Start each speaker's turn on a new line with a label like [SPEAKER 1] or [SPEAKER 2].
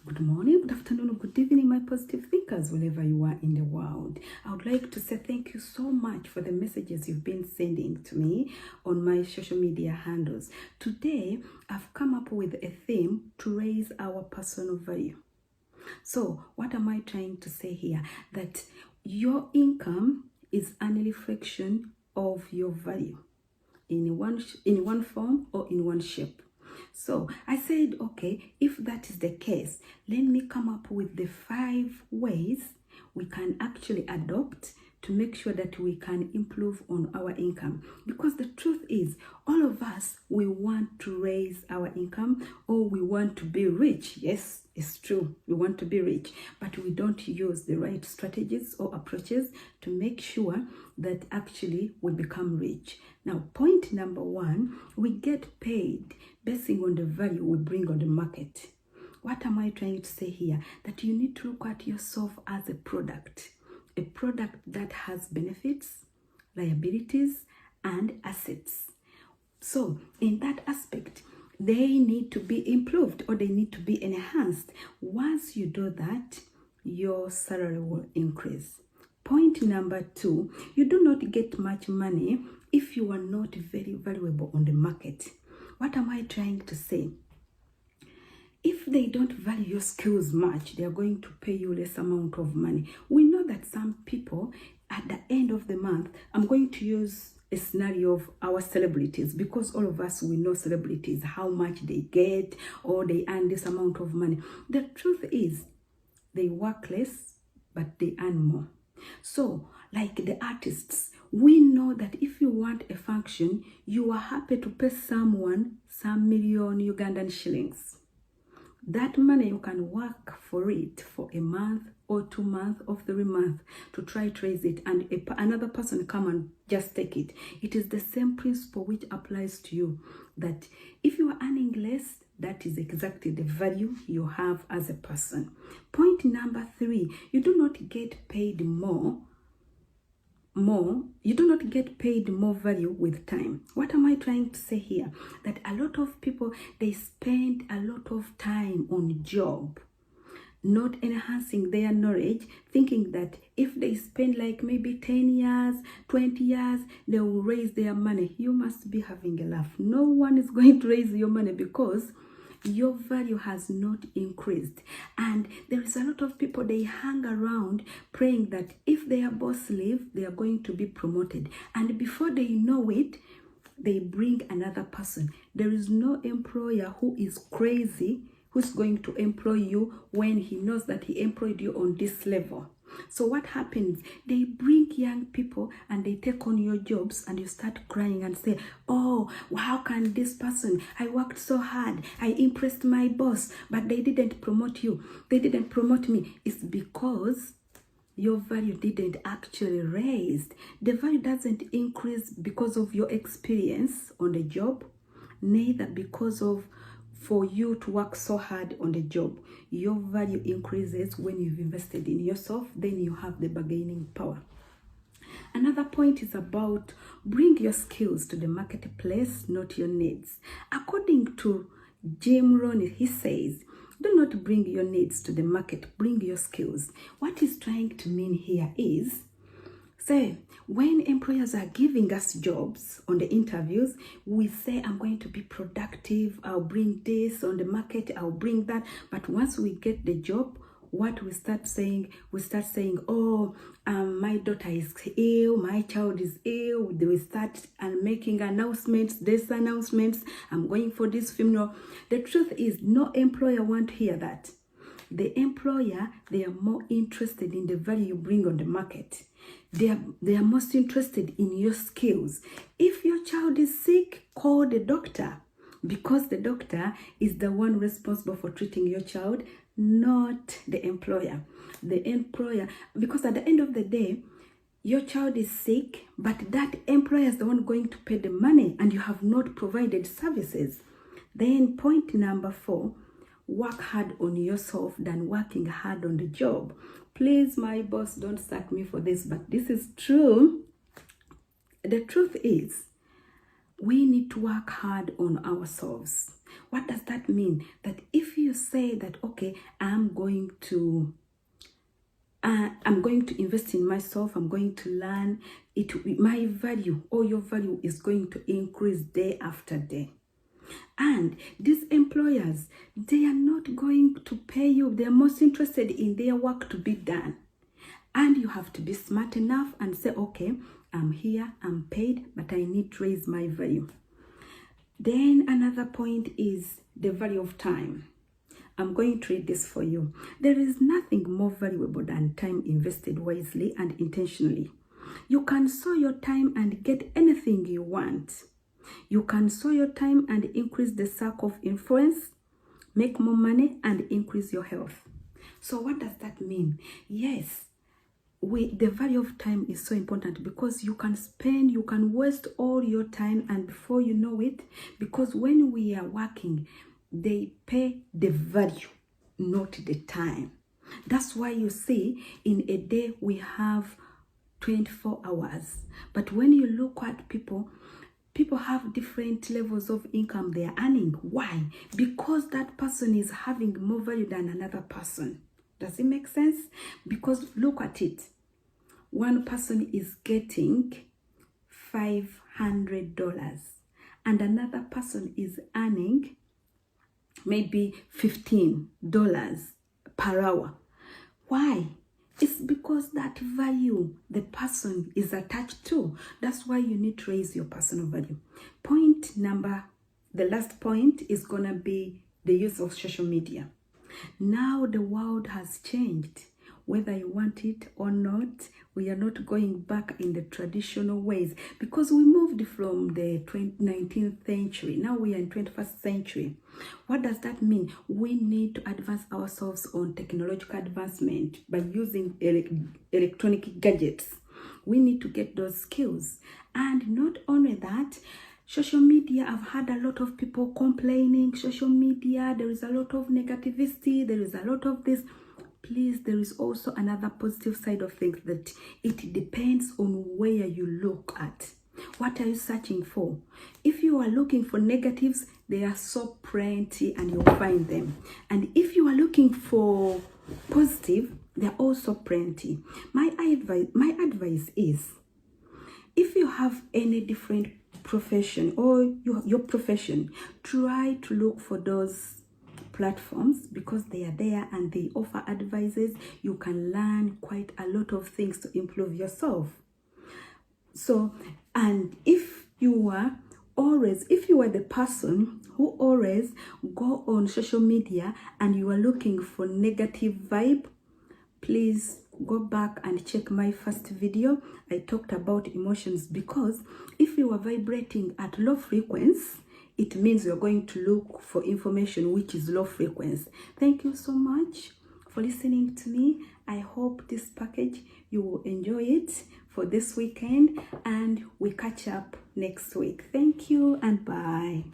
[SPEAKER 1] Good morning, good afternoon, good evening, my positive thinkers, wherever you are in the world. I would like to say thank you so much for the messages you've been sending to me on my social media handles. Today, I've come up with a theme to raise our personal value. So, what am I trying to say here? That your income is a reflection of your value in one form or in one shape. So I said, okay, if that is the case, let me come up with the 5 ways we can actually adopt to make sure that we can improve on our income. Because the truth is, all of us, we want to raise our income, or we want to be rich. Yes, it's true. We want to be rich, but we don't use the right strategies or approaches to make sure that actually we become rich. Now, point number 1, we get paid basing on the value we bring on the market. What am I trying to say here? That you need to look at yourself as a product that has benefits, liabilities, and assets. So in that aspect, they need to be improved or they need to be enhanced. Once you do that, your salary will increase. Point number 2, you do not get much money if you are not very valuable on the market. What am I trying to say? If they don't value your skills much, they are going to pay you less amount of money. We know that some people, at the end of the month, I'm going to use a scenario of our celebrities, because all of us, we know celebrities, how much they get or they earn this amount of money. The truth is, they work less, but they earn more. So, like the artists, we know that if you want a function, you are happy to pay someone some million Ugandan shillings. That money, you can work for it for a month or 2 months or 3 months to try to raise it, and another person come and just take it. It is the same principle which applies to you, that if you are earning less, that is exactly the value you have as a person. Point number 3, you do not get paid more. You do not get paid more value with time. What am I trying to say here? That a lot of people, they spend a lot of time on job, not enhancing their knowledge, thinking that if they spend like maybe 10 years, 20 years, they will raise their money. You must be having a laugh. No one is going to raise your money because your value has not increased. And there is a lot of people, they hang around praying that if their boss leaves, they are going to be promoted. And before they know it, they bring another person. There is no employer who is crazy who's going to employ you when he knows that he employed you on this level. So what happens? They bring young people and they take on your jobs, and you start crying and say, oh, how can this person, I worked so hard, I impressed my boss, but they didn't promote you, they didn't promote me. It's because your value didn't actually raise. The value doesn't increase because of your experience on the job, neither because of for you to work so hard on the job. Your value increases when you've invested in yourself, then you have the bargaining power. Another point is about bring your skills to the marketplace, not your needs. According to Jim Rohn, he says, do not bring your needs to the market, bring your skills. What he's trying to mean here is, say, when employers are giving us jobs on the interviews, we say, I'm going to be productive, I'll bring this on the market, I'll bring that. But once we get the job, what we start saying, oh, my daughter is ill, my child is ill. We start making announcements, I'm going for this funeral. The truth is, no employer wants to hear that. The employer, they are more interested in the value you bring on the market. They are most interested in your skills. If your child is sick, call the doctor, because the doctor is the one responsible for treating your child, not the employer. The employer, because at the end of the day, your child is sick, but that employer is the one going to pay the money, and you have not provided services. Then point number 4, work hard on yourself than working hard on the job. Please, my boss, don't sack me for this, but this is true. The truth is, we need to work hard on ourselves. What does that mean? That if you say that, okay, I'm going to invest in myself, I'm going to learn, my value or your value is going to increase day after day. And these employers, they are not going to pay you. They are most interested in their work to be done. And you have to be smart enough and say, okay, I'm here, I'm paid, but I need to raise my value. Then another point is the value of time. I'm going to read this for you. There is nothing more valuable than time invested wisely and intentionally. You can sow your time and get anything you want. You can sow your time and increase the circle of influence, make more money, and increase your health. So what does that mean? Yes, the value of time is so important, because you can waste all your time, and before you know it, because when we are working, they pay the value, not the time. That's why you see in a day we have 24 hours. But when you look at people have different levels of income they are earning. Why? Because that person is having more value than another person. Does it make sense? Because look at it. One person is getting $500 and another person is earning maybe $15 per hour. Why? It's because that value the person is attached to. That's why you need to raise your personal value. The last point is gonna be the use of social media. Now the world has changed. Whether you want it or not, we are not going back in the traditional ways, because we moved from the 19th century. Now we are in 21st century. What does that mean? We need to advance ourselves on technological advancement by using electronic gadgets. We need to get those skills. And not only that, social media, I've had a lot of people complaining, social media, there is a lot of negativity, there is a lot of this. Please, there is also another positive side of things, that it depends on where you look at. What are you searching for? If you are looking for negatives, they are so plenty and you'll find them. And if you are looking for positive, they're also plenty. My advice is, if you have any different profession or your profession, try to look for those platforms, because they are there and they offer advices. You can learn quite a lot of things to improve yourself. So, and if you are the person who always go on social media and you are looking for negative vibe, please go back and check my first video. I talked about emotions, because if you are vibrating at low frequency, it means you're going to look for information which is low frequency. Thank you so much for listening to me. I hope this package, you will enjoy it for this weekend, and we catch up next week. Thank you and bye.